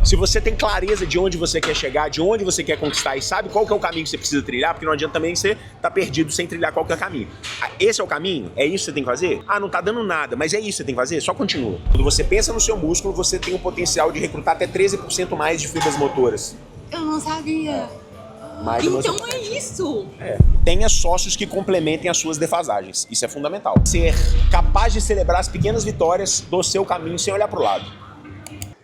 Se você tem clareza de onde você quer chegar, de onde você quer conquistar e sabe qual que é o caminho que você precisa trilhar, porque não adianta também você tá perdido sem trilhar qual que é o caminho. Esse é o caminho? É isso que você tem que fazer? Ah, não tá dando nada, mas é isso que você tem que fazer? Só continua. Quando você pensa no seu músculo, você tem o potencial de recrutar até 13% mais de fibras motoras. Eu não sabia. Então é isso. Tenha sócios que complementem as suas defasagens. Isso é fundamental. Ser capaz de celebrar as pequenas vitórias do seu caminho sem olhar pro lado.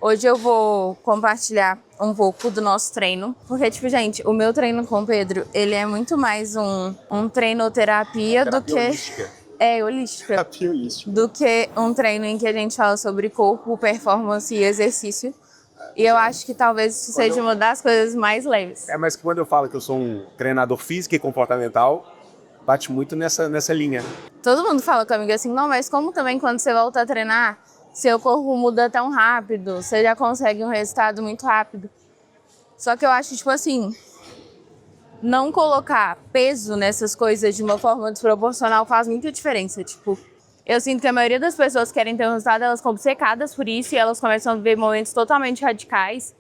Hoje eu vou compartilhar um pouco do nosso treino, porque, tipo, gente, o meu treino com o Pedro, ele é muito mais um treinoterapia do que... Holística. Holística. Terapia holística. Do que um treino em que a gente fala sobre corpo, performance e exercício. E eu acho que talvez isso seja uma das coisas mais leves. Mas quando eu falo que eu sou um treinador físico e comportamental, bate muito nessa linha. Todo mundo fala comigo assim, não, mas como também quando você volta a treinar, seu corpo muda tão rápido, você já consegue um resultado muito rápido. Só que eu acho, tipo assim, não colocar peso nessas coisas de uma forma desproporcional faz muita diferença. Tipo, eu sinto que a maioria das pessoas que querem ter um resultado, elas ficam obcecadas por isso e elas começam a viver momentos totalmente radicais,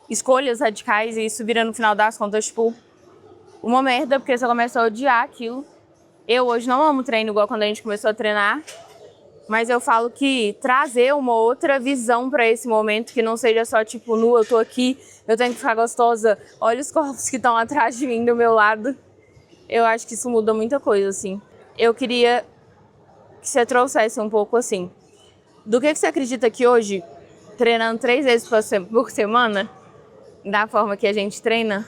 escolhas radicais, e isso vira no final das contas, tipo, uma merda, porque você começa a odiar aquilo. Eu hoje não amo treino igual quando a gente começou a treinar, mas eu falo que trazer uma outra visão para esse momento, que não seja só tipo, nu, eu tô aqui, eu tenho que ficar gostosa, olha os corpos que estão atrás de mim do meu lado. Eu acho que isso muda muita coisa, assim. Eu queria que você trouxesse um pouco, assim, do que você acredita que hoje, treinando 3 vezes por semana, da forma que a gente treina,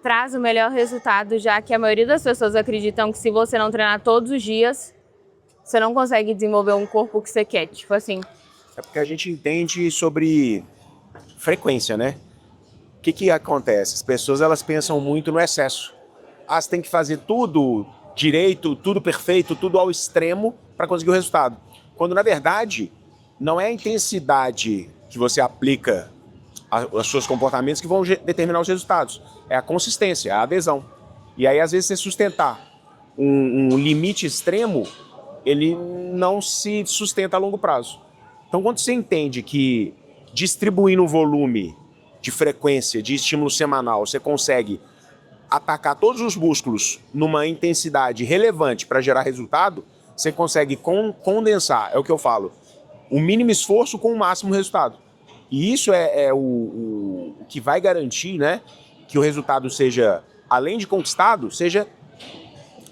traz o melhor resultado, já que a maioria das pessoas acreditam que se você não treinar todos os dias, você não consegue desenvolver um corpo que você quer, tipo assim. É porque a gente entende sobre frequência, né? O que acontece? As pessoas, elas pensam muito no excesso. Ah, você tem que fazer tudo direito, tudo perfeito, tudo ao extremo para conseguir o resultado. Quando, na verdade, não é a intensidade que você aplica aos seus comportamentos que vão determinar os resultados. É a consistência, a adesão. E aí, às vezes, você sustentar um limite extremo, ele não se sustenta a longo prazo. Então, quando você entende que distribuindo o volume de frequência, de estímulo semanal, você consegue atacar todos os músculos numa intensidade relevante para gerar resultado, você consegue condensar, é o que eu falo, o mínimo esforço com o máximo resultado. E isso é o que vai garantir, né, que o resultado seja, além de conquistado, seja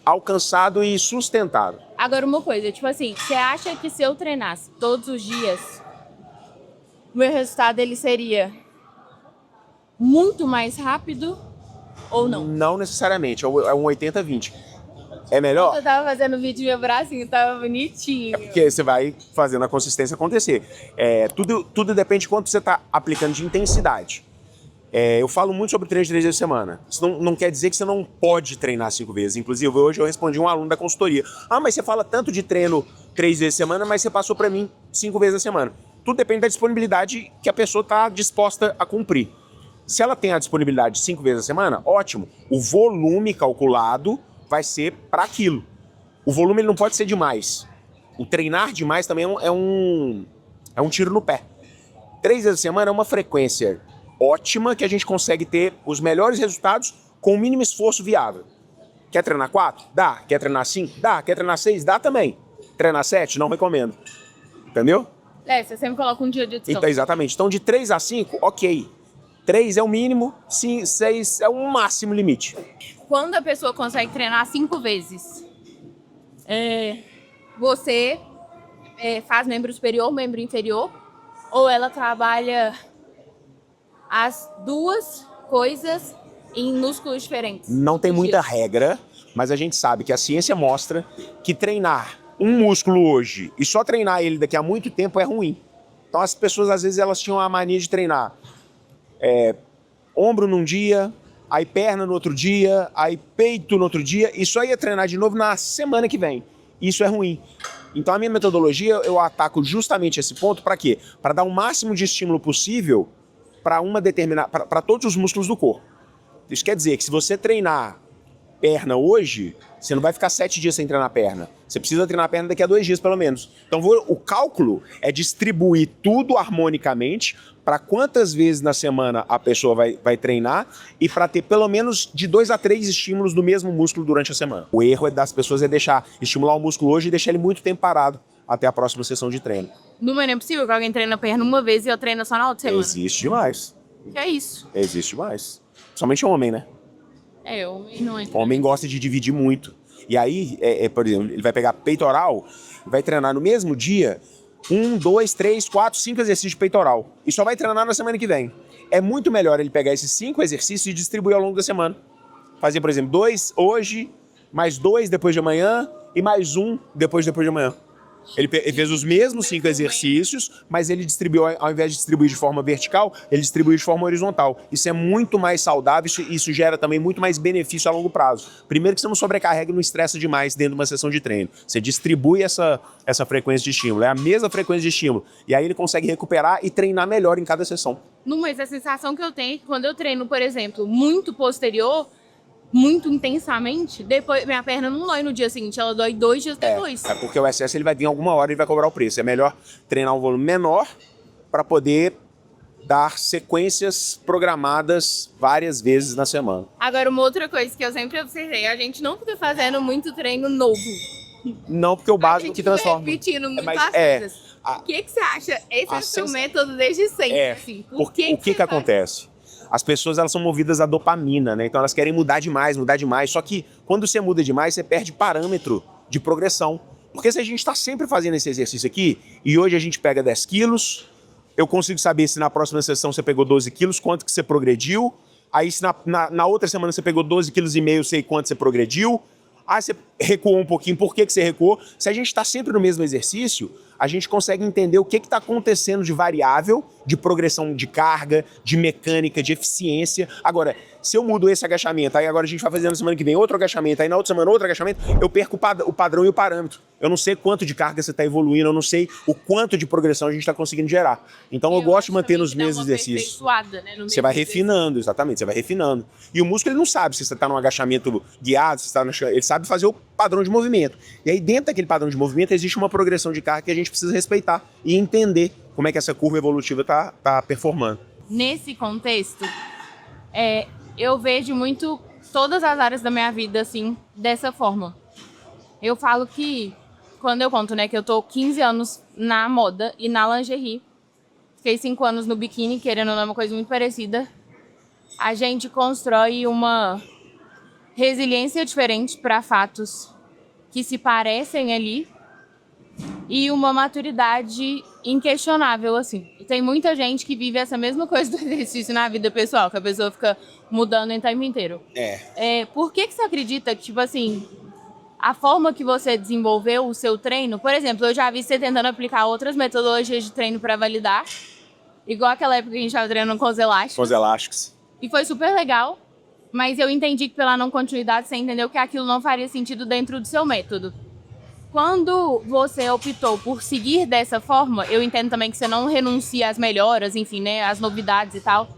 alcançado e sustentado. Agora, uma coisa, tipo assim, você acha que se eu treinasse todos os dias, o meu resultado ele seria muito mais rápido ou não? Não necessariamente, é um 80-20. É melhor? Eu tava fazendo vídeo e meu bracinho tava bonitinho. Porque você vai fazendo a consistência acontecer. Tudo depende de quanto você está aplicando de intensidade. Eu falo muito sobre treino de 3 vezes por semana. Isso não quer dizer que você não pode treinar 5 vezes. Inclusive, hoje eu respondi um aluno da consultoria. Ah, mas você fala tanto de treino 3 vezes por semana, mas você passou para mim 5 vezes a semana. Tudo depende da disponibilidade que a pessoa está disposta a cumprir. Se ela tem a disponibilidade de 5 vezes a semana, ótimo. O volume calculado vai ser para aquilo. O volume ele não pode ser demais. O treinar demais também é um tiro no pé. 3 vezes a semana é uma frequência ótima que a gente consegue ter os melhores resultados com o mínimo esforço viável. Quer treinar 4? Dá. Quer treinar 5? Dá. Quer treinar 6? Dá também. Treinar 7? Não recomendo. Entendeu? Você sempre coloca um dia de descanso. Então, exatamente. Então, de 3 a 5, ok. 3 é o mínimo, 6 é o máximo limite. Quando a pessoa consegue treinar 5 vezes, você faz membro superior, membro inferior, ou ela trabalha as duas coisas em músculos diferentes? Não tem muita regra, mas a gente sabe que a ciência mostra que treinar um músculo hoje e só treinar ele daqui a muito tempo é ruim. Então as pessoas, às vezes, elas tinham a mania de treinar ombro num dia, aí perna no outro dia, aí peito no outro dia, e só ia treinar de novo na semana que vem. Isso é ruim. Então a minha metodologia, eu ataco justamente esse ponto, para quê? Para dar o máximo de estímulo possível para todos os músculos do corpo. Isso quer dizer que se você treinar perna hoje, você não vai ficar 7 dias sem treinar perna. Você precisa treinar perna daqui a 2 dias, pelo menos. Então, o cálculo é distribuir tudo harmonicamente para quantas vezes na semana a pessoa vai treinar e para ter pelo menos de 2 a 3 estímulos do mesmo músculo durante a semana. O erro das pessoas é estimular o músculo hoje e deixar ele muito tempo parado até a próxima sessão de treino. Não é possível que alguém treina perna uma vez e eu treino só na outra semana. Existe demais. Que é isso? Existe demais. Somente homem, né? Homem não é. O homem gosta de dividir muito. E aí, por exemplo, ele vai pegar peitoral e vai treinar no mesmo dia 1, 2, 3, 4, 5 exercícios de peitoral. E só vai treinar na semana que vem. É muito melhor ele pegar esses 5 exercícios e distribuir ao longo da semana. Fazer, por exemplo, 2 hoje, mais 2 depois de amanhã e mais 1 depois de amanhã. Ele fez os mesmos 5 exercícios, mas ele distribuiu, ao invés de distribuir de forma vertical, ele distribuiu de forma horizontal. Isso é muito mais saudável, isso gera também muito mais benefício a longo prazo. Primeiro que você não sobrecarrega e não estressa demais dentro de uma sessão de treino. Você distribui essa frequência de estímulo, é a mesma frequência de estímulo. E aí ele consegue recuperar e treinar melhor em cada sessão. Não, mas a sensação que eu tenho é que quando eu treino, por exemplo, muito posterior, muito intensamente, depois minha perna não dói no dia seguinte, ela dói 2 dias depois. É porque o excesso ele vai vir alguma hora e vai cobrar o preço. É melhor treinar um volume menor para poder dar sequências programadas várias vezes na semana. Agora, uma outra coisa que eu sempre observei, a gente não fica fazendo muito treino novo. Não, porque o básico que transforma. Repetindo muito Mas as coisas. a- O que você acha? Esse é o seu sens- método desde sempre, assim. O que você faz? acontece? As pessoas elas são movidas à dopamina, né? Então elas querem mudar demais. Só que quando você muda demais, você perde parâmetro de progressão. Porque se a gente está sempre fazendo esse exercício aqui, e hoje a gente pega 10 quilos, eu consigo saber se na próxima sessão você pegou 12 quilos, quanto que você progrediu. Aí se na outra semana você pegou 12,5 quilos, eu sei quanto você progrediu. Ah, você recuou um pouquinho, por que você recuou? Se a gente está sempre no mesmo exercício, a gente consegue entender o que está acontecendo de variável, de progressão de carga, de mecânica, de eficiência. Agora, se eu mudo esse agachamento, aí agora a gente vai fazer na semana que vem outro agachamento, aí na outra semana outro agachamento, eu perco o padrão e o parâmetro. Eu não sei quanto de carga você está evoluindo, eu não sei o quanto de progressão a gente está conseguindo gerar. Então eu gosto de manter nos mesmos exercícios. Né, Você vai refinando, exatamente, você vai refinando. E o músculo ele não sabe se você está num agachamento guiado, se está ele sabe fazer o padrão de movimento. E aí dentro daquele padrão de movimento existe uma progressão de carga que a gente precisa respeitar e entender como é que essa curva evolutiva está performando. Nesse contexto, eu vejo muito todas as áreas da minha vida, assim, dessa forma. Eu falo que, quando eu conto, né, que eu tô 15 anos na moda e na lingerie, fiquei 5 anos no biquíni, querendo ou não, uma coisa muito parecida, a gente constrói uma resiliência diferente para fatos que se parecem ali e uma maturidade inquestionável, assim. E tem muita gente que vive essa mesma coisa do exercício na vida pessoal, que a pessoa fica mudando o tempo inteiro. Por que você acredita que, tipo assim, a forma que você desenvolveu o seu treino, por exemplo, eu já vi você tentando aplicar outras metodologias de treino para validar, igual aquela época que a gente estava treinando com os elásticos. Com os elásticos. E foi super legal, mas eu entendi que pela não continuidade você entendeu que aquilo não faria sentido dentro do seu método. Quando você optou por seguir dessa forma, eu entendo também que você não renuncia às melhoras, enfim, né, às novidades e tal.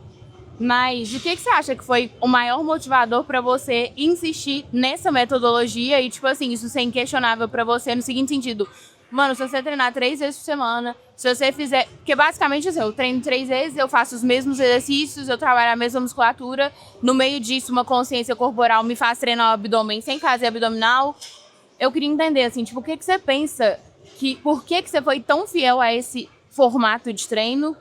Mas o que você acha que foi o maior motivador para você insistir nessa metodologia e, tipo assim, isso ser inquestionável para você no seguinte sentido? Mano, se você treinar 3 vezes por semana, se você fizer... Porque basicamente assim, eu treino 3 vezes, eu faço os mesmos exercícios, eu trabalho a mesma musculatura. No meio disso, uma consciência corporal me faz treinar o abdômen sem fazer abdominal. Eu queria entender, assim, tipo, o que você pensa, por que você foi tão fiel a esse formato de treino?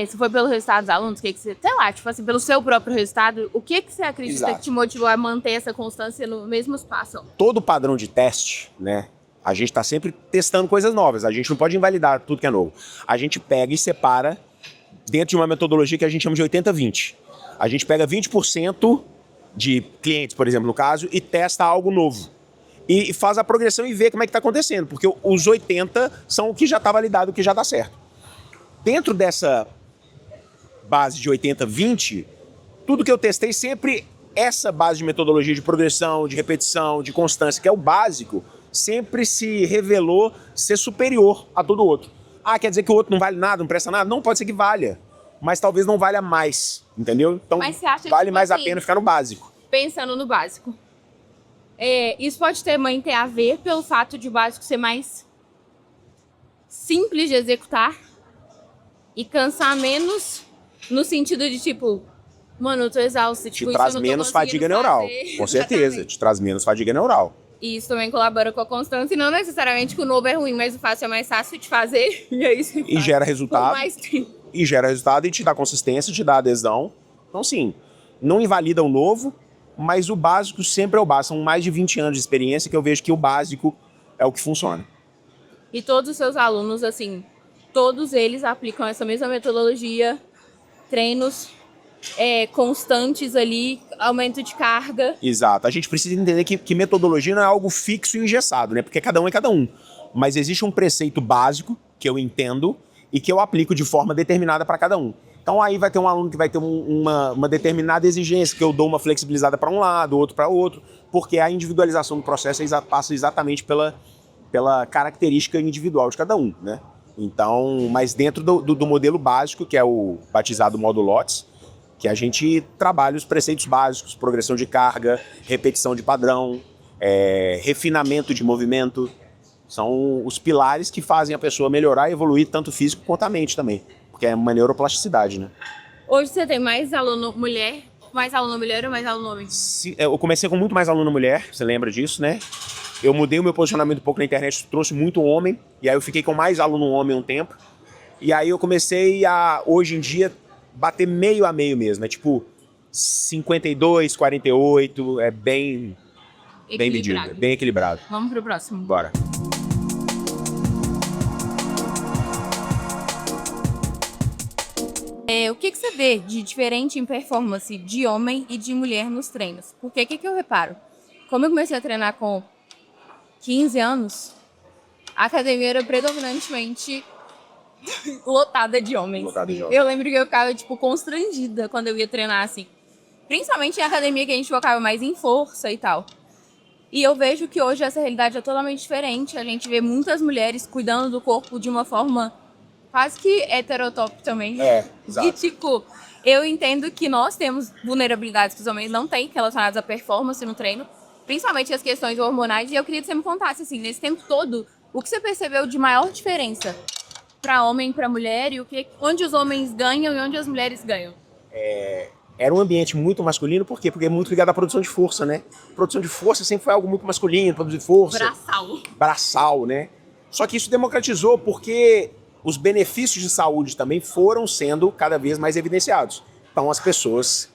Se foi pelo resultado dos alunos, sei lá, tipo assim, pelo seu próprio resultado, o que você acredita Exato. que te motivou a manter essa constância no mesmo espaço? Todo padrão de teste, né? A gente está sempre testando coisas novas. A gente não pode invalidar tudo que é novo. A gente pega e separa dentro de uma metodologia que a gente chama de 80-20. A gente pega 20% de clientes, por exemplo, no caso, e testa algo novo. E faz a progressão e vê como é que está acontecendo. Porque os 80 são o que já está validado, o que já dá certo. Dentro dessa base de 80-20, tudo que eu testei sempre, essa base de metodologia de progressão, de repetição, de constância, que é o básico, sempre se revelou ser superior a todo outro. Ah, quer dizer que o outro não vale nada, não presta nada? Não, pode ser que valha, mas talvez não valha mais, entendeu? Então Mas você acha que, vale tipo mais a assim, pena ficar no básico. Pensando no básico, Isso pode também ter a ver pelo fato de o básico ser mais simples de executar e cansar menos no sentido de, tipo, mano, eu tô exausta. Te Tipo, traz isso eu não tô menos fadiga conseguindo neural. fazer. Com certeza, Exatamente. te traz menos fadiga neural. E isso também colabora com a constância. E não necessariamente que o novo é ruim, mas o fácil é mais fácil de fazer. E aí você E faz gera por resultado. mais tempo. E gera resultado e te dá consistência, te dá adesão. Então, sim, não invalida o novo, mas o básico sempre é o básico. São mais de 20 anos de experiência que eu vejo que o básico é o que funciona. E todos os seus alunos, assim, todos eles aplicam essa mesma metodologia, treinos constantes ali, aumento de carga. Exato. A gente precisa entender que metodologia não é algo fixo e engessado, né? Porque cada um é cada um. Mas existe um preceito básico que eu entendo e que eu aplico de forma determinada para cada um. Então aí vai ter um aluno que vai ter uma determinada exigência, que eu dou uma flexibilizada para um lado, outro para outro, porque a individualização do processo passa exatamente pela característica individual de cada um, né? Então, mas dentro do modelo básico, que é o batizado modo LOTS, que a gente trabalha os preceitos básicos, progressão de carga, repetição de padrão, refinamento de movimento, são os pilares que fazem a pessoa melhorar e evoluir tanto físico quanto a mente também, porque é uma neuroplasticidade, né? Hoje você tem mais aluno mulher ou mais aluno homem? Eu comecei com muito mais aluno mulher, você lembra disso, né? Eu mudei o meu posicionamento um pouco na internet, trouxe muito homem, e aí eu fiquei com mais aluno homem um tempo, e aí eu comecei a, hoje em dia, bater meio a meio mesmo, é tipo 52, 48, é bem medido, bem equilibrado. Vamos pro próximo. Bora. O que você vê de diferente em performance de homem e de mulher nos treinos? Porque o que eu reparo? Como eu comecei a treinar com 15 anos, a academia era predominantemente lotada de homens. Lotada de homens. Eu lembro que eu ficava, tipo, constrangida quando eu ia treinar, assim. Principalmente em academia que a gente focava mais em força e tal. E eu vejo que hoje essa realidade é totalmente diferente. A gente vê muitas mulheres cuidando do corpo de uma forma quase que heterotop também. Exato. E, tipo, eu entendo que nós temos vulnerabilidades que os homens não têm relacionadas à performance no treino, principalmente as questões hormonais. E eu queria que você me contasse, assim, nesse tempo todo, o que você percebeu de maior diferença para homem e para mulher e onde os homens ganham e onde as mulheres ganham? Era um ambiente muito masculino, por quê? Porque é muito ligado à produção de força, né? Produção de força sempre foi algo muito masculino, produzir força. Braçal, né? Só que isso democratizou porque os benefícios de saúde também foram sendo cada vez mais evidenciados. Então as pessoas,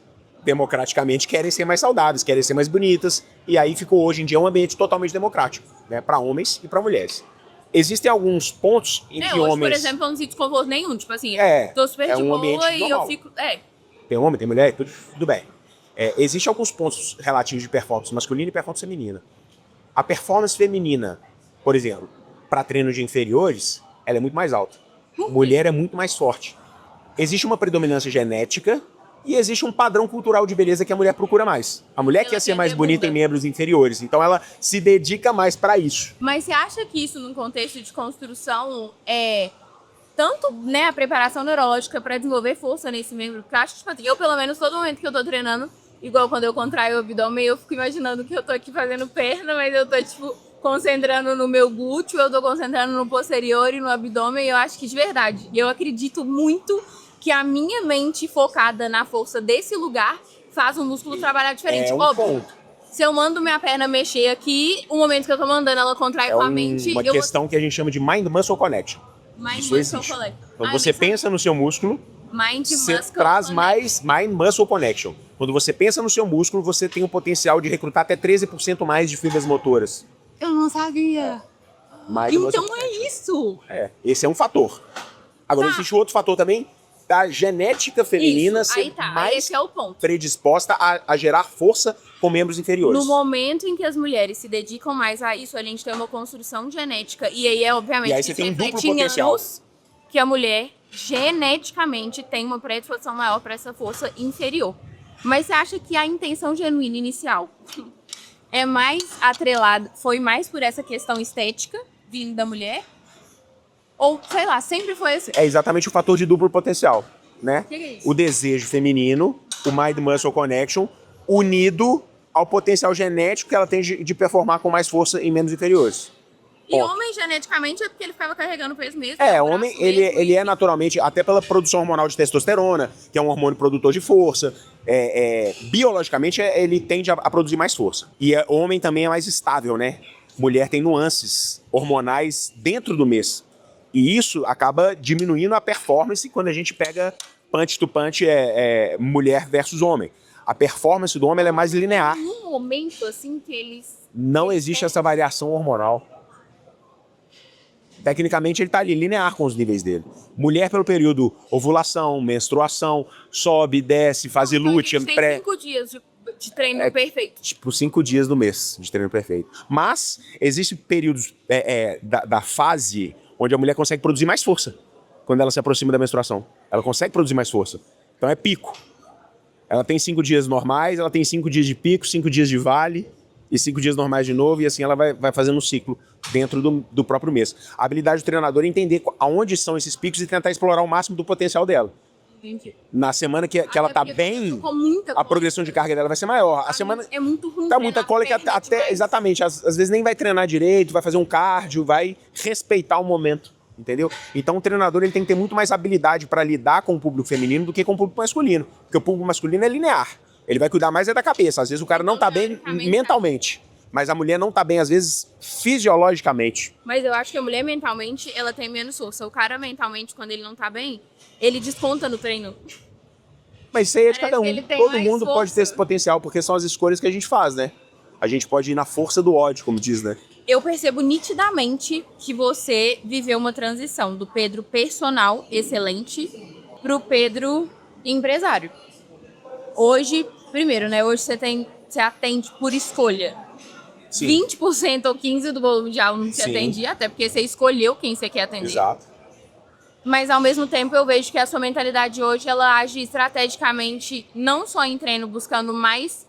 democraticamente, querem ser mais saudáveis, querem ser mais bonitas, e aí ficou hoje em dia um ambiente totalmente democrático, né? Para homens e para mulheres. Existem alguns pontos em que hoje, homens... por exemplo, eu não sinto desconforto nenhum. Tipo assim, tô super é de um boa ambiente e normal. eu fico... Tem homem, tem mulher, tudo bem. Existem alguns pontos relativos de performance masculina e performance feminina. A performance feminina, por exemplo, para treino de inferiores, ela é muito mais alta. Mulher é muito mais forte. Existe uma predominância genética e existe um padrão cultural de beleza que a mulher procura mais. A mulher quer ser mais bonita em membros inferiores, então ela se dedica mais para isso. Mas você acha que isso, num contexto de construção, tanto, né, a preparação neurológica para desenvolver força nesse membro? Porque eu acho que, tipo assim, eu, pelo menos, todo momento que eu tô treinando, igual quando eu contraio o abdômen, eu fico imaginando que eu tô aqui fazendo perna, mas eu tô, tipo, concentrando no meu glúteo, eu tô concentrando no posterior e no abdômen, e eu acho que, de verdade, eu acredito muito que a minha mente focada na força desse lugar faz o músculo trabalhar diferente. Óbvio, se eu mando minha perna mexer aqui, o momento que eu tô mandando ela contrair com a mente... É uma questão que a gente chama de Mind-Muscle Connection. Isso existe. Quando você pensa no seu músculo, você traz mais Mind-Muscle Connection. Quando você pensa no seu músculo, você tem o potencial de recrutar até 13% mais de fibras motoras. Eu não sabia. Então é isso. Esse é um fator. Agora, existe outro fator também, da genética feminina ser mais esse é o ponto. predisposta a gerar força com membros inferiores. No momento em que as mulheres se dedicam mais a isso, a gente tem uma construção genética. E aí, obviamente, e aí você tem um duplo potencial. Que a mulher geneticamente tem uma predisposição maior para essa força inferior. Mas você acha que a intenção genuína inicial é mais atrelada, foi mais por essa questão estética vindo da mulher? Ou, sei lá, sempre foi assim? É exatamente o fator de duplo potencial, né? Que é isso? O desejo feminino, o Mind-Muscle Connection, unido ao potencial genético que ela tem de performar com mais força em membros inferiores. E Ponto. homem, geneticamente, é porque ele ficava carregando peso mesmo. É, homem, ele é naturalmente, até pela produção hormonal de testosterona, que é um hormônio produtor de força, biologicamente ele tende a produzir mais força. E homem também é mais estável, né? Mulher tem nuances hormonais dentro do mês. E isso acaba diminuindo a performance quando a gente pega punch to punch, mulher versus homem. A performance do homem ela é mais linear. Num momento, assim, que eles... Não existe essa variação hormonal. Tecnicamente, ele está ali, linear com os níveis dele. Mulher, pelo período ovulação, menstruação, sobe, desce, fase lútea, tem 5 dias de treino perfeito. Tipo, 5 dias do mês de treino perfeito. Mas, existem períodos da fase onde a mulher consegue produzir mais força. Quando ela se aproxima da menstruação. Ela consegue produzir mais força. Então, é pico. Ela tem 5 dias normais, ela tem 5 dias de pico, 5 dias de vale e 5 dias normais de novo, e assim ela vai fazendo um ciclo dentro do próprio mês. A habilidade do treinador é entender aonde são esses picos e tentar explorar o máximo do potencial dela. Entendi. Na semana que ela tá bem, a progressão de carga dela vai ser maior. A semana é muito ruim. Tá muita cólica até exatamente, às vezes nem vai treinar direito, vai fazer um cardio, vai respeitar o momento, entendeu? Então o treinador ele tem que ter muito mais habilidade para lidar com o público feminino do que com o público masculino, porque o público masculino é linear. Ele vai cuidar mais da cabeça. Às vezes o cara não tá bem mentalmente, mas a mulher não tá bem, às vezes, fisiologicamente. Mas eu acho que a mulher mentalmente, ela tem menos força. O cara mentalmente, quando ele não tá bem, ele desconta no treino. Mas isso aí é de cada um. Todo mundo força. pode ter esse potencial, porque são as escolhas que a gente faz, né? A gente pode ir na força do ódio, como diz, né? Eu percebo nitidamente que você viveu uma transição do Pedro personal excelente pro Pedro empresário. Hoje, primeiro, né? Hoje você atende por escolha. Sim. 20% ou 15% do volume de aluno que você atendia, até porque você escolheu quem você quer atender. Exato. Mas, ao mesmo tempo, eu vejo que a sua mentalidade hoje, ela age estrategicamente, não só em treino, buscando mais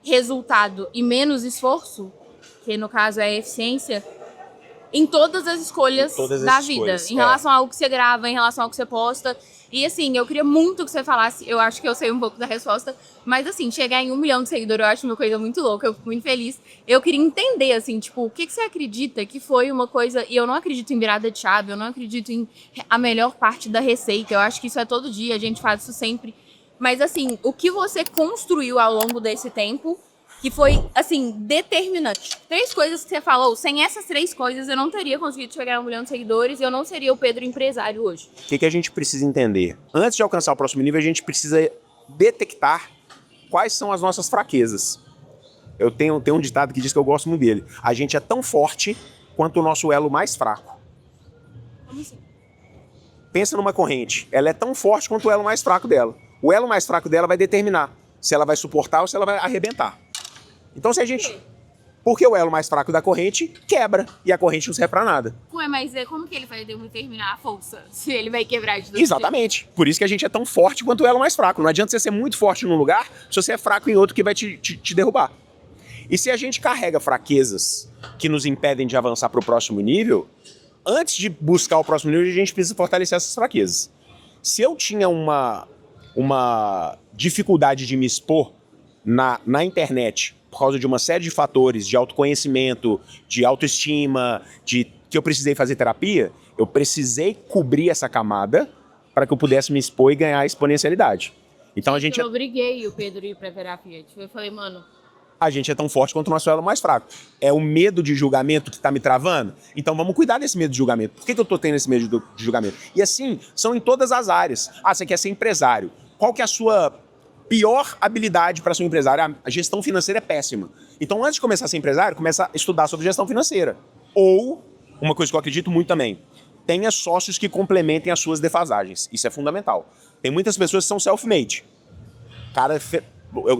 resultado e menos esforço, que no caso é a eficiência, em todas as escolhas da vida. Em relação ao que você grava, em relação ao que você posta. E assim, eu queria muito que você falasse, eu acho que eu sei um pouco da resposta, mas assim, chegar em 1 milhão de seguidores, eu acho uma coisa muito louca, eu fico muito feliz. Eu queria entender, assim, tipo, o que você acredita que foi uma coisa, e eu não acredito em virada de chave, eu não acredito em a melhor parte da receita, eu acho que isso é todo dia, a gente faz isso sempre. Mas assim, o que você construiu ao longo desse tempo, que foi, assim, determinante. 3 coisas que você falou, sem essas 3 coisas eu não teria conseguido chegar a 1 milhão de seguidores e eu não seria o Pedro empresário hoje. O que a gente precisa entender? Antes de alcançar o próximo nível, a gente precisa detectar quais são as nossas fraquezas. Eu tenho um ditado que diz que eu gosto muito dele. A gente é tão forte quanto o nosso elo mais fraco. Como assim? Pensa numa corrente. Ela é tão forte quanto o elo mais fraco dela. O elo mais fraco dela vai determinar se ela vai suportar ou se ela vai arrebentar. Então se a gente... Porque o elo mais fraco da corrente quebra e a corrente não serve pra nada. Ué, mas como que ele vai determinar a força? Se ele vai quebrar de todo Exatamente. jeito? Por isso que a gente é tão forte quanto o elo mais fraco. Não adianta você ser muito forte num lugar se você é fraco em outro que vai te derrubar. E se a gente carrega fraquezas que nos impedem de avançar pro próximo nível, antes de buscar o próximo nível, a gente precisa fortalecer essas fraquezas. Se eu tinha uma dificuldade de me expor na internet por causa de uma série de fatores de autoconhecimento, de autoestima, que eu precisei fazer terapia, eu precisei cobrir essa camada para que eu pudesse me expor e ganhar exponencialidade. Então a gente... Eu obriguei o Pedro a ir pra terapia. Eu falei, mano... A gente é tão forte quanto o nosso elo mais fraco. É o medo de julgamento que tá me travando? Então vamos cuidar desse medo de julgamento. Por que eu tô tendo esse medo de julgamento? E assim, são em todas as áreas. Ah, você quer ser empresário. Qual que é a sua pior habilidade para ser um empresário? A gestão financeira é péssima. Então antes de começar a ser empresário, começa a estudar sobre gestão financeira. Ou, uma coisa que eu acredito muito também, tenha sócios que complementem as suas defasagens. Isso é fundamental. Tem muitas pessoas que são self-made. Cara...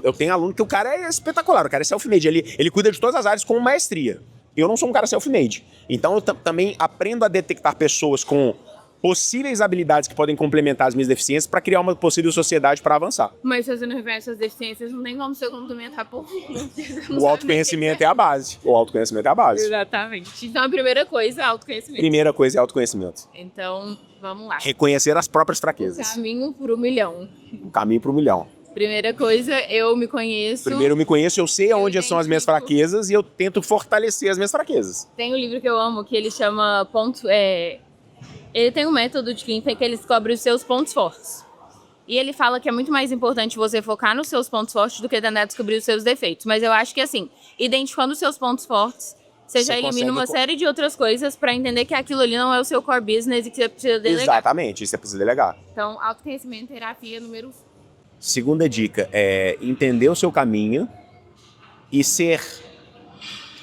Eu tenho aluno que o cara é espetacular, o cara é self-made, ele cuida de todas as áreas com maestria. Eu não sou um cara self-made. Então eu também aprendo a detectar pessoas com possíveis habilidades que podem complementar as minhas deficiências para criar uma possível sociedade para avançar. Mas se você não reconhece as deficiências, não tem como você complementar por... O autoconhecimento é a base. O autoconhecimento é a base. Exatamente. Então a primeira coisa é autoconhecimento. Primeira coisa é autoconhecimento. Então, vamos lá. Reconhecer as próprias fraquezas. Caminho pro 1 milhão. O caminho para o 1 milhão. Primeira coisa, eu me conheço. Primeiro eu me conheço, eu sei onde são as minhas identifico. fraquezas e eu tento fortalecer as minhas fraquezas. Tem um livro que eu amo que ele chama ele tem um método de quem que ele descobre os seus pontos fortes. E ele fala que é muito mais importante você focar nos seus pontos fortes do que tentar descobrir os seus defeitos. Mas eu acho que assim, identificando os seus pontos fortes, você já elimina uma série de outras coisas pra entender que aquilo ali não é o seu core business e que você precisa delegar. Exatamente, isso você precisa delegar. Então, autoconhecimento, terapia, número 1. Segunda dica é entender o seu caminho e ser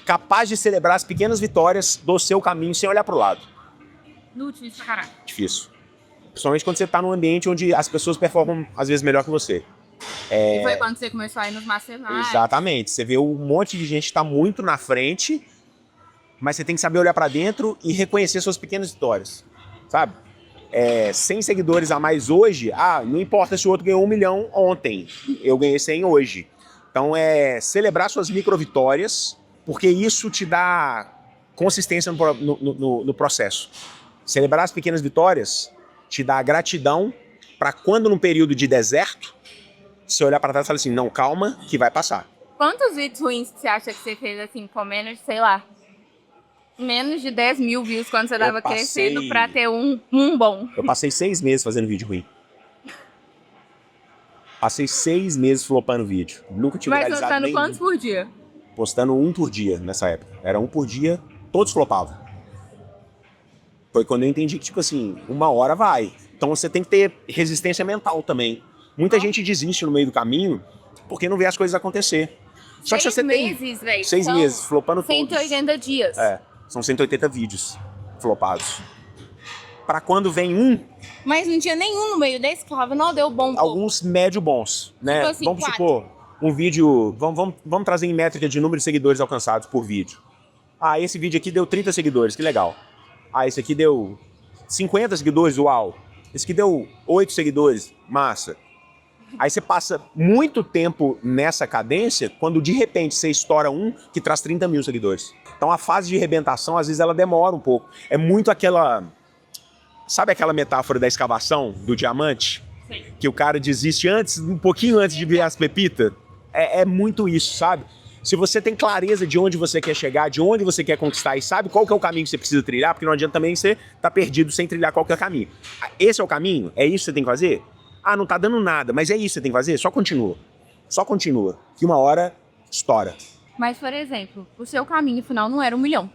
capaz de celebrar as pequenas vitórias do seu caminho sem olhar pro lado. Difícil pra caralho. Difícil. Principalmente quando você tá num ambiente onde as pessoas performam, às vezes, melhor que você. E foi quando você começou a ir nos masterminds. Exatamente. Você vê um monte de gente que tá muito na frente, mas você tem que saber olhar pra dentro e reconhecer suas pequenas vitórias, sabe? 100 seguidores a mais hoje, não importa se o outro ganhou 1 milhão ontem, eu ganhei 100 hoje. Então celebrar suas micro-vitórias, porque isso te dá consistência no processo. Celebrar as pequenas vitórias te dá gratidão para quando num período de deserto, você olhar para trás e falar assim, não, calma, que vai passar. Quantos vídeos ruins você acha que você fez assim, com menos, sei lá, menos de 10 mil views quando você tava crescendo pra ter um bom? Eu passei 6 meses fazendo vídeo ruim. Passei 6 meses flopando vídeo. Nunca tinha viralizado postando nenhum. quantos por dia? Postando 1 por dia nessa época. Era 1 por dia, todos flopavam. Foi quando eu entendi que, tipo assim, uma hora vai. Então você tem que ter resistência mental também. Muita gente desiste no meio do caminho porque não vê as coisas acontecer. Só que se você tem 6 meses, flopando todos. 180 dias. São 180 vídeos flopados. Pra quando vem um, Mas não tinha nenhum no meio desse que falava, não, deu bom. alguns médio bons, né? Tipo assim, Vamos 4. supor, um vídeo, vamos trazer em métrica de número de seguidores alcançados por vídeo. Esse vídeo aqui deu 30 seguidores, que legal. Esse aqui deu 50 seguidores, uau. Esse aqui deu 8 seguidores, massa. Aí você passa muito tempo nessa cadência, quando de repente você estoura um que traz 30 mil seguidores. Então a fase de arrebentação, às vezes, ela demora um pouco. É muito aquela... Sabe aquela metáfora da escavação do diamante? Sim. Que o cara desiste um pouquinho antes de ver as pepitas? É muito isso, sabe? Se você tem clareza de onde você quer chegar, de onde você quer conquistar e sabe qual que é o caminho que você precisa trilhar, porque não adianta também você estar perdido sem trilhar qual que é o caminho. Esse é o caminho? É isso que você tem que fazer? Não tá dando nada, mas é isso que você tem que fazer? Só continua. Só continua. Que uma hora estoura. Mas, por exemplo, o seu caminho final não era 1 milhão.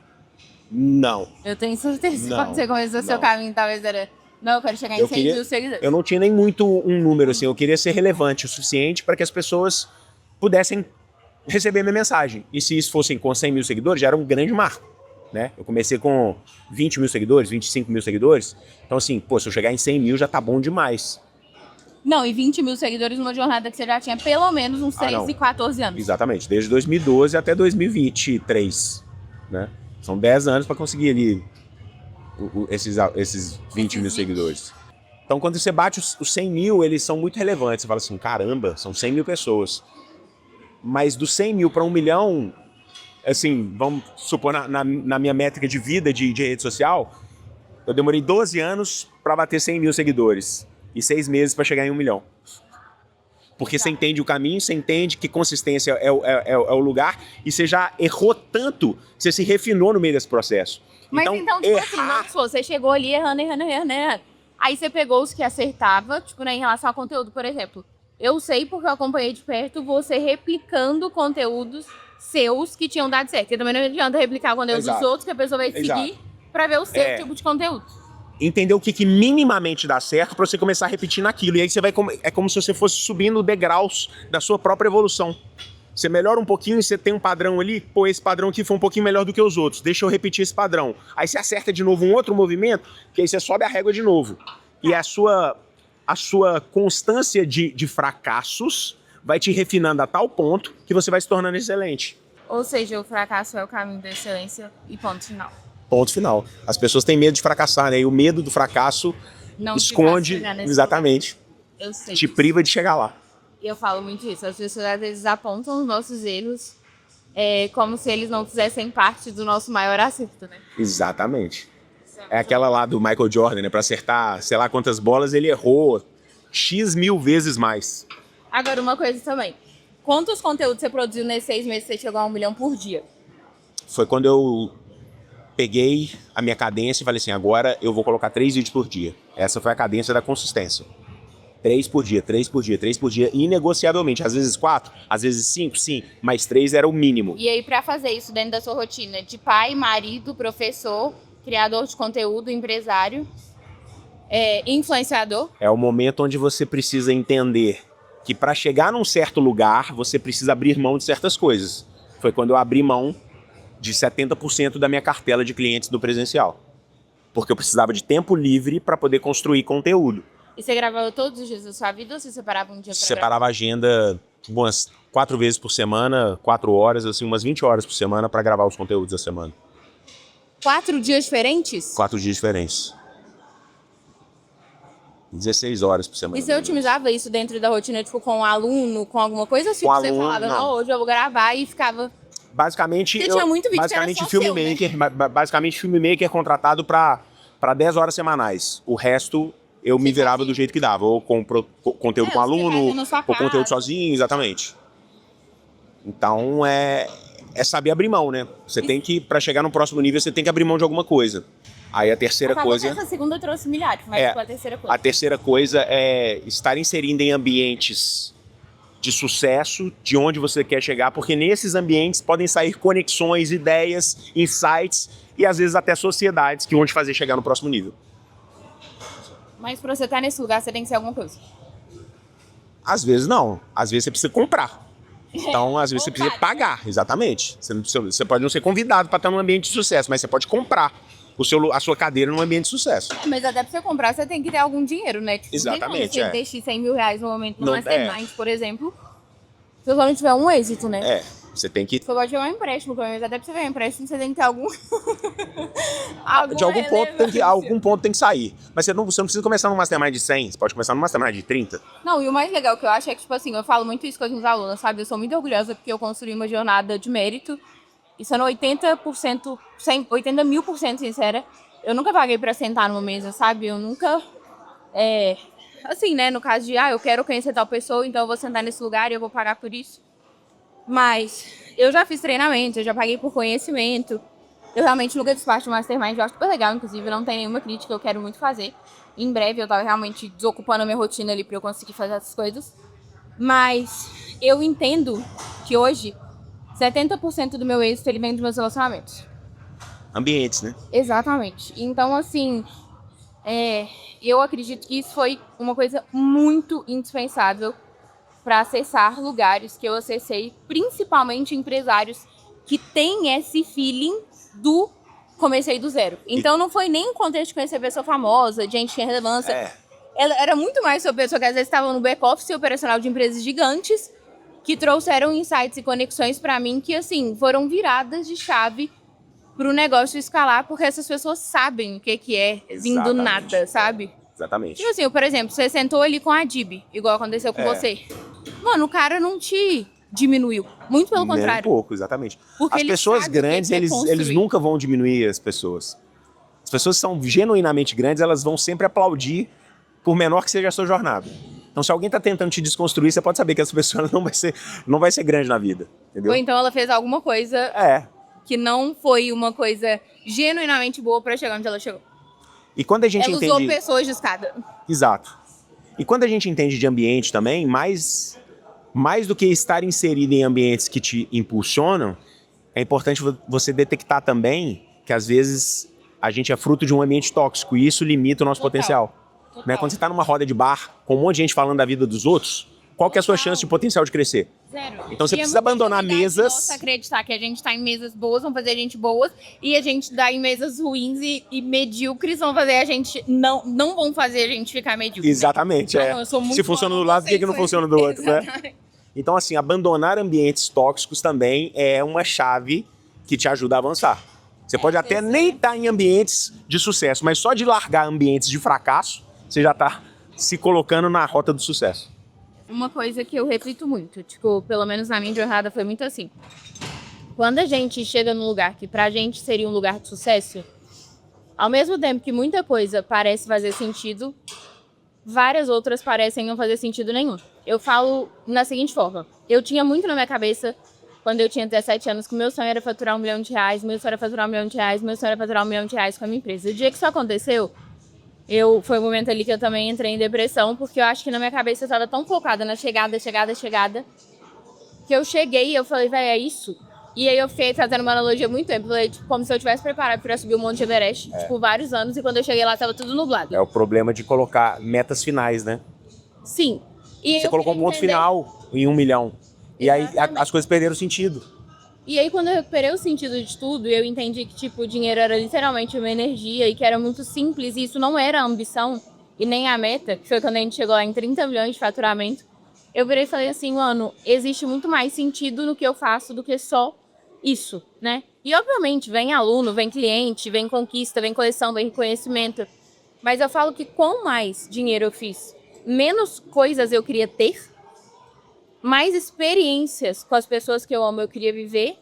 Não. Eu tenho certeza que Não, quando você começou o seu não. caminho, talvez era... Não, eu quero chegar em 100 mil seguidores. Eu não tinha nem muito um número, assim. Eu queria ser relevante o suficiente para que as pessoas pudessem receber minha mensagem. E se isso fossem com 100 mil seguidores, já era um grande marco, né? Eu comecei com 20 mil seguidores, 25 mil seguidores. Então, assim, se eu chegar em 100 mil já tá bom demais. Não, e 20 mil seguidores numa jornada que você já tinha pelo menos uns 13 e 14 anos. Exatamente, desde 2012 até 2023, né? São 10 anos para conseguir ali esses 20 mil seguidores. Então, quando você bate os 100 mil, eles são muito relevantes. Você fala assim, caramba, são 100 mil pessoas. Mas dos 100 mil para 1 milhão, assim, vamos supor na minha métrica de vida de rede social, eu demorei 12 anos para bater 100 mil seguidores e 6 meses para chegar em 1 milhão. Porque você entende o caminho, você entende que consistência é o lugar e você já errou tanto que você se refinou no meio desse processo. Mas então tipo assim, errar... não, você chegou ali errando. Aí você pegou os que acertava, tipo, né, em relação ao conteúdo, por exemplo. Eu sei, porque eu acompanhei de perto, você replicando conteúdos seus que tinham dado certo. E também não adianta replicar o conteúdo dos outros, que a pessoa vai seguir pra ver o seu tipo de conteúdo. Entender o que minimamente dá certo pra você começar a repetir naquilo. E aí você vai... É como se você fosse subindo degraus da sua própria evolução. Você melhora um pouquinho e você tem um padrão ali, esse padrão aqui foi um pouquinho melhor do que os outros, deixa eu repetir esse padrão. Aí você acerta de novo um outro movimento, que aí você sobe a régua de novo. E a sua constância de fracassos vai te refinando a tal ponto que você vai se tornando excelente. Ou seja, o fracasso é o caminho da excelência e ponto final. Ponto final. As pessoas têm medo de fracassar, né? E o medo do fracasso Não esconde, exatamente, eu sei te disso. priva de chegar lá. E eu falo muito isso. As pessoas às vezes apontam os nossos erros como se eles não fizessem parte do nosso maior acerto, né? Exatamente. É aquela lá do Michael Jordan, né? Pra acertar, sei lá quantas bolas, ele errou X mil vezes mais. Agora, uma coisa também. Quantos conteúdos você produziu nesses 6 meses que você chegou a 1 milhão por dia? Foi quando eu peguei a minha cadência e falei assim, agora eu vou colocar 3 vídeos por dia. Essa foi a cadência da consistência. 3 por dia, 3 por dia, 3 por dia, inegociavelmente. Às vezes 4, às vezes 5, sim, mas 3 era o mínimo. E aí, pra fazer isso dentro da sua rotina de pai, marido, professor, criador de conteúdo, empresário, influenciador? É o momento onde você precisa entender que para chegar num certo lugar, você precisa abrir mão de certas coisas. Foi quando eu abri mão de 70% da minha cartela de clientes do presencial. Porque eu precisava de tempo livre para poder construir conteúdo. E você gravava todos os dias da sua vida ou você separava um dia pra Separava a agenda umas 4 vezes por semana, 4 horas, assim, umas 20 horas por semana para gravar os conteúdos da semana. 4 dias diferentes? 4 dias diferentes. 16 horas por semana. E você otimizava isso dentro da rotina, tipo, com um aluno, com alguma coisa assim? Com Você aluno, falava, não. Hoje eu vou gravar e ficava... Basicamente, Você tinha muito vídeo que era basicamente só seu, filmmaker, basicamente filmmaker contratado para 10 horas semanais. O resto eu me virava do jeito que dava, ou com conteúdo com você aluno, gravava na sua ou conteúdo casa. sozinho, exatamente. Então é saber abrir mão, né? Você tem que, para chegar no próximo nível, você tem que abrir mão de alguma coisa. Aí a terceira coisa... Essa segunda trouxe milhares, mas com a terceira coisa. A terceira coisa é estar inserindo em ambientes de sucesso, de onde você quer chegar, porque nesses ambientes podem sair conexões, ideias, insights e às vezes até sociedades que vão te fazer chegar no próximo nível. Mas pra você estar nesse lugar, você tem que ser alguma coisa. Às vezes não, às vezes você precisa comprar. Então, às vezes você Ou precisa pagar, exatamente. Você pode não ser convidado para estar num ambiente de sucesso, mas você pode comprar a sua cadeira num ambiente de sucesso. Mas até pra você comprar, você tem que ter algum dinheiro, né? Tipo, Exatamente, não tem como você investir 100 mil reais no momento no Não, Mastermind, por exemplo, se você não tiver um êxito, né? Você tem que... Você pode pegar um empréstimo, mas até pra você pegar um empréstimo, você tem que ter algum... De algum ponto tem que sair. Mas você não precisa começar no Mastermind de 100, você pode começar no Mastermind de 30. Não, e o mais legal que eu acho é que, tipo assim, eu falo muito isso com as minhas alunas, sabe? Eu sou muito orgulhosa porque eu construí uma jornada de mérito. E sendo 80%, 80 mil por cento sincera, eu nunca paguei pra sentar numa mesa, sabe? Eu nunca... assim, né? No caso de, eu quero conhecer tal pessoa, então eu vou sentar nesse lugar e eu vou pagar por isso. Mas eu já fiz treinamento, eu já paguei por conhecimento. Eu realmente nunca fiz parte do Mastermind, eu acho super legal, inclusive, não tem nenhuma crítica, eu quero muito fazer. Em breve eu tava realmente desocupando a minha rotina ali pra eu conseguir fazer essas coisas. Mas eu entendo que hoje, 70% do meu êxito ele vem dos meus relacionamentos. Ambientes, né? Exatamente. Então, assim, eu acredito que isso foi uma coisa muito indispensável para acessar lugares que eu acessei, principalmente empresários que têm esse feeling do comecei do zero. Então não foi nem um contexto de conhecer pessoa famosa, gente que tinha relevância. Era muito mais sobre pessoas que às vezes estavam no back-office operacional de empresas gigantes que trouxeram insights e conexões para mim que, assim, foram viradas de chave para o negócio escalar, porque essas pessoas sabem o que é vir do nada, sabe? Exatamente. Tipo assim, por exemplo, você sentou ali com a Dib, igual aconteceu com você. Mano, o cara não te diminuiu. Muito pelo contrário. Nem um pouco, exatamente. Porque As ele pessoas sabe o que grandes, quer eles construir. nunca vão diminuir as pessoas. As pessoas que são genuinamente grandes, elas vão sempre aplaudir, por menor que seja a sua jornada. Então, se alguém está tentando te desconstruir, você pode saber que essa pessoa não vai ser grande na vida. Entendeu? Ou então ela fez alguma coisa que não foi uma coisa genuinamente boa pra chegar onde ela chegou. E quando a gente Ela entende... usou pessoas de escada. Exato. E quando a gente entende de ambiente também, mais do que estar inserido em ambientes que te impulsionam, é importante você detectar também que às vezes a gente é fruto de um ambiente tóxico e isso limita o nosso potencial. Né? Quando você está numa roda de bar com um monte de gente falando da vida dos outros, qual que é a sua chance de potencial de crescer? Zero. Então você precisa abandonar mesas... Nossa, acreditar que a gente tá em mesas boas, vão fazer a gente boas, e a gente dá em mesas ruins e medíocres vão fazer a gente... Não vão fazer a gente ficar medíocre. Exatamente, Não, eu sou muito Se funciona do lado, por que não funciona do outro, né? Então, assim, abandonar ambientes tóxicos também é uma chave que te ajuda a avançar. Você pode até nem estar em ambientes de sucesso, mas só de largar ambientes de fracasso, você já está se colocando na rota do sucesso. Uma coisa que eu repito muito, tipo, pelo menos na minha jornada foi muito assim. Quando a gente chega num lugar que pra gente seria um lugar de sucesso, ao mesmo tempo que muita coisa parece fazer sentido, várias outras parecem não fazer sentido nenhum. eu falo na seguinte forma. Eu tinha muito na minha cabeça, quando eu tinha 17 anos, que o meu sonho era faturar R$1 milhão, meu sonho era faturar R$1 milhão, meu sonho era faturar R$1 milhão com a minha empresa. O dia que isso aconteceu, foi o momento ali que eu também entrei em depressão, porque eu acho que na minha cabeça eu estava tão focada na chegada, que eu cheguei e eu falei, velho, é isso? E aí eu fiquei fazendo uma analogia muito tempo, falei, tipo, como se eu tivesse preparado para subir o Monte Everest, tipo, vários anos, e quando eu cheguei lá, tava tudo nublado. É o problema de colocar metas finais, né? Sim. E você colocou um ponto final em 1 milhão. E aí as coisas perderam sentido. E aí, quando eu recuperei o sentido de tudo, eu entendi que, tipo, o dinheiro era literalmente uma energia e que era muito simples, e isso não era a ambição e nem a meta, que foi quando a gente chegou lá em 30 milhões de faturamento. Eu virei e falei assim, mano, existe muito mais sentido no que eu faço do que só isso, né? E, obviamente, vem aluno, vem cliente, vem conquista, vem coleção, vem reconhecimento. Mas eu falo que quanto mais dinheiro eu fiz, menos coisas eu queria ter, mais experiências com as pessoas que eu amo eu queria viver.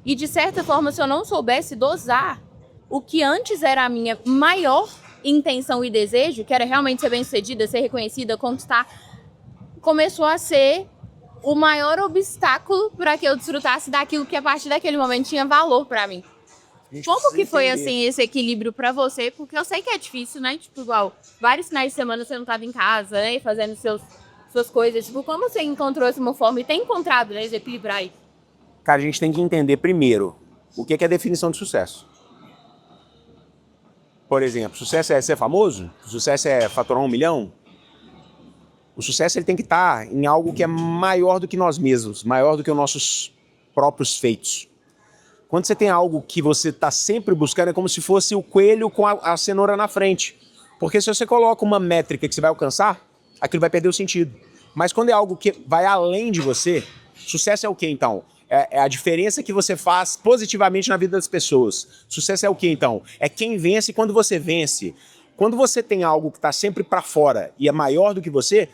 E, de certa forma, se eu não soubesse dosar o que antes era a minha maior intenção e desejo, que era realmente ser bem-sucedida, ser reconhecida, conquistar, começou a ser o maior obstáculo para que eu desfrutasse daquilo que a partir daquele momento tinha valor para mim. Como que foi, assim, esse equilíbrio para você? Porque eu sei que é difícil, né? Tipo, igual, vários finais de semana você não tava em casa, né? Fazendo suas coisas. Tipo, como você encontrou essa forma e tem encontrado, né? Equilibrar aí? Cara, a gente tem que entender primeiro o que é a definição de sucesso. Por exemplo, sucesso é ser famoso? Sucesso é faturar 1 milhão? O sucesso ele tem que estar em algo que é maior do que nós mesmos, maior do que os nossos próprios feitos. Quando você tem algo que você está sempre buscando, é como se fosse o coelho com a cenoura na frente. Porque se você coloca uma métrica que você vai alcançar, aquilo vai perder o sentido. Mas quando é algo que vai além de você, sucesso é o quê, então? É a diferença que você faz positivamente na vida das pessoas. Sucesso é o quê, então? É quem vence quando você vence. Quando você tem algo que está sempre para fora e é maior do que você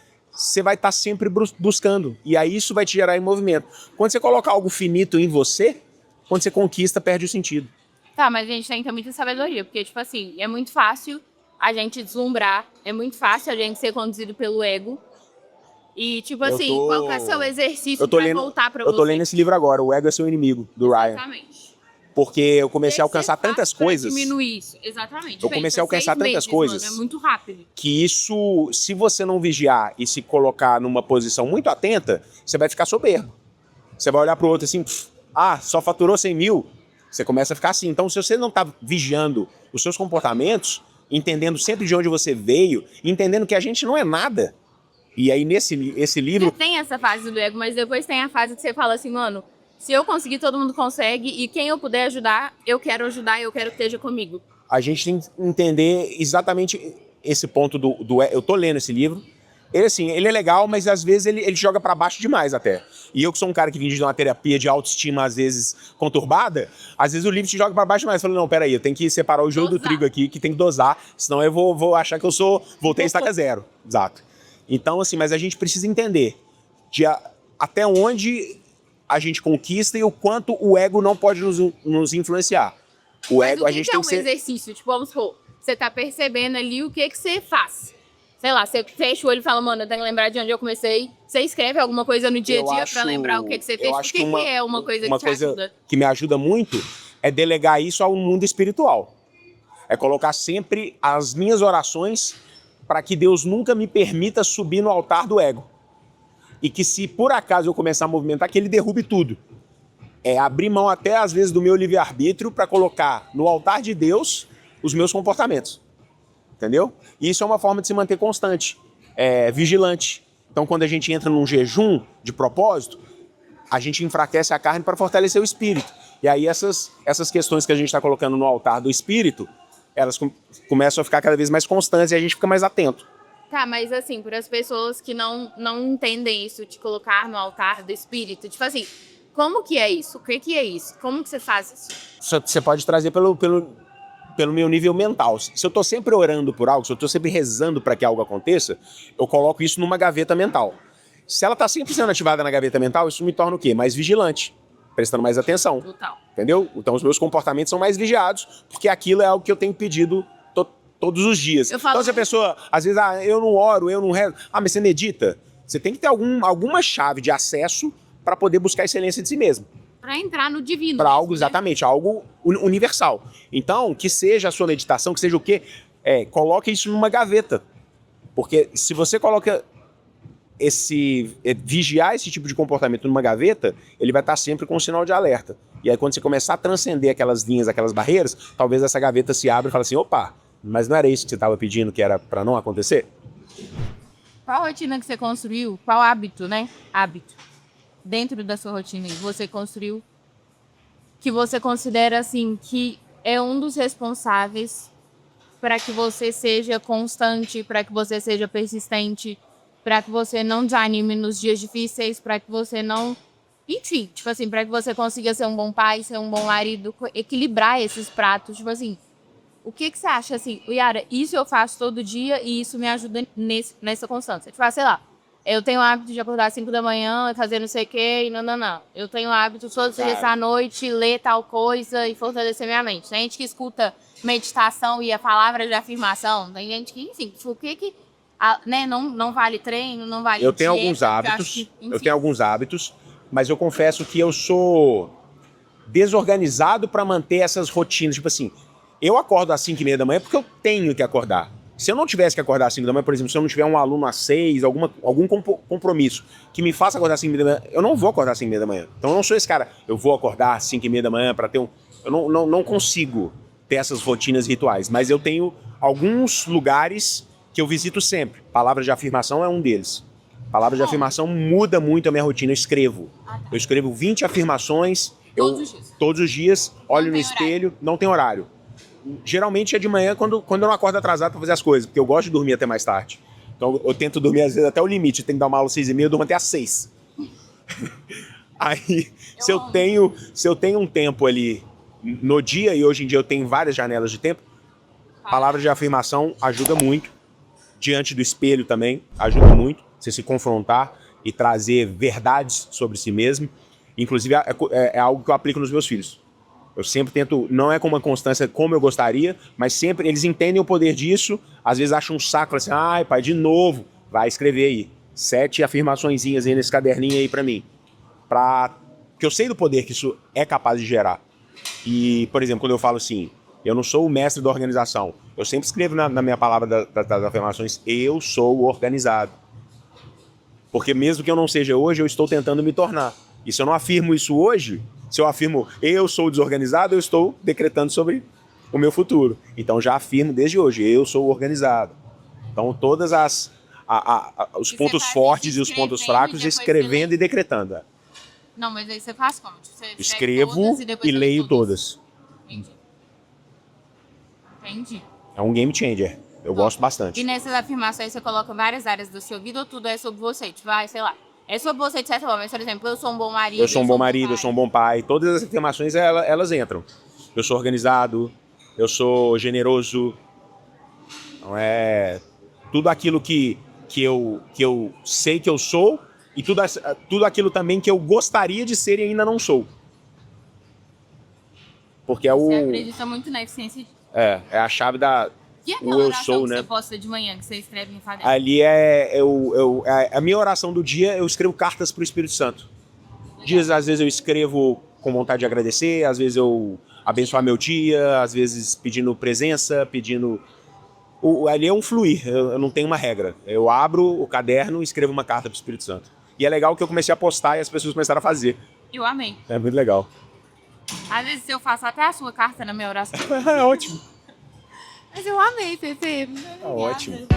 vai estar sempre buscando. E aí isso vai te gerar em movimento. Quando você coloca algo finito em você, quando você conquista, perde o sentido. Tá, mas a gente tem que ter muita sabedoria, porque, tipo assim, é muito fácil a gente deslumbrar, é muito fácil a gente ser conduzido pelo ego. E, tipo assim, qual que é o seu exercício pra voltar pra você? Eu tô lendo esse livro agora, O Ego é Seu Inimigo, do Ryan. Exatamente. Porque eu comecei a alcançar tantas coisas. Diminuir isso, exatamente. Eu comecei a alcançar tantas coisas. Mano, é muito rápido. Que isso, se você não vigiar e se colocar numa posição muito atenta, você vai ficar soberbo. Você vai olhar pro outro assim, só faturou 100 mil. Você começa a ficar assim. Então, se você não tá vigiando os seus comportamentos, entendendo sempre de onde você veio, entendendo que a gente não é nada. E aí, esse livro... Tem essa fase do ego, mas depois tem a fase que você fala assim, mano, se eu conseguir, todo mundo consegue, e quem eu puder ajudar, eu quero ajudar, eu quero que esteja comigo. A gente tem que entender exatamente esse ponto do eu tô lendo esse livro. Ele, assim, ele é legal, mas às vezes ele joga pra baixo demais até. E eu que sou um cara que vim de uma terapia de autoestima, às vezes, conturbada, às vezes o livro te joga pra baixo demais. Eu falo, não, peraí, eu tenho que separar o joio do trigo aqui, que tem que dosar, senão eu vou achar que eu voltei a estaca zero. Exato. Então, assim, mas a gente precisa entender até onde a gente conquista e o quanto o ego não pode nos influenciar. Mas a gente tem que ser... exercício? Tipo, vamos supor, você tá percebendo ali o que você faz. Sei lá, você fecha o olho e fala, mano, eu tenho que lembrar de onde eu comecei. Você escreve alguma coisa no dia a dia pra lembrar o que você fez? O que é uma coisa que te ajuda? Que me ajuda muito é delegar isso ao mundo espiritual. É colocar sempre as minhas orações para que Deus nunca me permita subir no altar do ego. E que se por acaso eu começar a movimentar, que ele derrube tudo. É abrir mão até às vezes do meu livre-arbítrio para colocar no altar de Deus os meus comportamentos. Entendeu? E isso é uma forma de se manter constante, vigilante. Então quando a gente entra num jejum de propósito, a gente enfraquece a carne para fortalecer o espírito. E aí essas questões que a gente está colocando no altar do espírito, elas começam a ficar cada vez mais constantes e a gente fica mais atento. Tá, mas assim, para as pessoas que não entendem isso, de colocar no altar do espírito, tipo assim, como que é isso? O que é isso? Como que você faz isso? Você pode trazer pelo meu nível mental. Se eu estou sempre orando por algo, se eu estou sempre rezando para que algo aconteça, eu coloco isso numa gaveta mental. Se ela está sempre sendo ativada na gaveta mental, isso me torna o quê? Mais vigilante, prestando mais atenção. Total. Entendeu? Então os meus comportamentos são mais vigiados, porque aquilo é algo que eu tenho pedido todos os dias. Então se a pessoa, às vezes, eu não oro, eu não rezo. Mas você medita? Você tem que ter alguma chave de acesso para poder buscar a excelência de si mesmo. Para entrar no divino. Para algo, né? exatamente, algo universal. Então, que seja a sua meditação, que seja o quê? Coloque isso numa gaveta. Porque se você coloca vigiar esse tipo de comportamento numa gaveta, ele vai estar sempre com um sinal de alerta. E aí quando você começar a transcender aquelas linhas, aquelas barreiras, talvez essa gaveta se abra e fale assim, opa, mas não era isso que você estava pedindo que era para não acontecer? Qual rotina que você construiu? Qual hábito, né? Hábito. Dentro da sua rotina que você construiu, que você considera assim, que é um dos responsáveis para que você seja constante, para que você seja persistente, para que você não desanime nos dias difíceis, para que você não... Enfim, tipo assim, para que você consiga ser um bom pai, ser um bom marido, equilibrar esses pratos, tipo assim... O que você acha assim, Yara, isso eu faço todo dia e isso me ajuda nessa constância? Tipo, sei lá, eu tenho o hábito de acordar às 5 da manhã, fazer não sei o quê e não. Eu tenho o hábito todos os dias à noite, ler tal coisa e fortalecer minha mente. Tem gente que escuta meditação e a palavra de afirmação, tem gente que, enfim, o que né, não vale treino, não vale Eu tenho dieta, alguns hábitos, mas eu confesso que eu sou desorganizado para manter essas rotinas, tipo assim, eu acordo às 5h30 da manhã porque eu tenho que acordar. Se eu não tivesse que acordar às 5 da manhã, por exemplo, se eu não tiver um aluno às 6, algum compromisso que me faça acordar às 5h30 da manhã, eu não vou acordar às 5h30 da manhã. Então eu não sou esse cara, eu vou acordar às 5h30 da manhã para ter um... Eu não consigo ter essas rotinas rituais, mas eu tenho alguns lugares que eu visito sempre. Palavra de afirmação é um deles. Palavra de afirmação muda muito a minha rotina, eu escrevo. Eu escrevo 20 afirmações... Todos os dias, olho no espelho, não tem horário. Geralmente é de manhã quando eu não acordo atrasado pra fazer as coisas, porque eu gosto de dormir até mais tarde. Então eu tento dormir às vezes até o limite, eu tenho que dar uma aula às 6h30, eu durmo até às 6. Aí, se eu tenho um tempo ali no dia, e hoje em dia eu tenho várias janelas de tempo, palavra de afirmação ajuda muito. Diante do espelho também, ajuda muito. Você se confrontar e trazer verdades sobre si mesmo. Inclusive é algo que eu aplico nos meus filhos. Eu sempre tento, não é com uma constância como eu gostaria, mas sempre eles entendem o poder disso, às vezes acham um saco, assim, ai pai, de novo, vai escrever aí, 7 afirmaçõezinhas aí nesse caderninho aí pra mim. Porque eu sei do poder que isso é capaz de gerar. E, por exemplo, quando eu falo assim, eu não sou o mestre da organização, eu sempre escrevo na minha palavra das afirmações, eu sou organizado. Porque mesmo que eu não seja hoje, eu estou tentando me tornar. E se eu não afirmo isso hoje, se eu afirmo eu sou desorganizado, eu estou decretando sobre o meu futuro. Então já afirmo desde hoje, eu sou organizado. Então todas os pontos fortes e os pontos fracos, escrevendo e decretando. Não, mas aí você faz como? Você escrevo e leio todas. Entendi. É um game changer. Eu gosto bastante. E nessas afirmações você coloca várias áreas da sua vida ou tudo é sobre você? Tipo, sei lá. É sobre você de certa forma, mas, por exemplo, eu sou um bom marido. Eu sou um bom marido, eu sou um bom pai. Todas as afirmações, elas entram. Eu sou organizado, eu sou generoso. Então tudo aquilo que eu sei que eu sou e tudo aquilo também que eu gostaria de ser e ainda não sou. Porque Você acredita muito na eficiência. É a chave da... E aquela oração que você posta de manhã, que você escreve no caderno? Ali a minha oração do dia, eu escrevo cartas pro Espírito Santo. Às vezes eu escrevo com vontade de agradecer, às vezes eu abençoar meu dia, às vezes pedindo presença, pedindo... Ali é um fluir, eu não tenho uma regra. Eu abro o caderno e escrevo uma carta pro Espírito Santo. E é legal que eu comecei a postar e as pessoas começaram a fazer. Eu amei. É muito legal. Às vezes eu faço até a sua carta na minha oração. É ótimo. Mas eu amei, Pepe. É ótimo.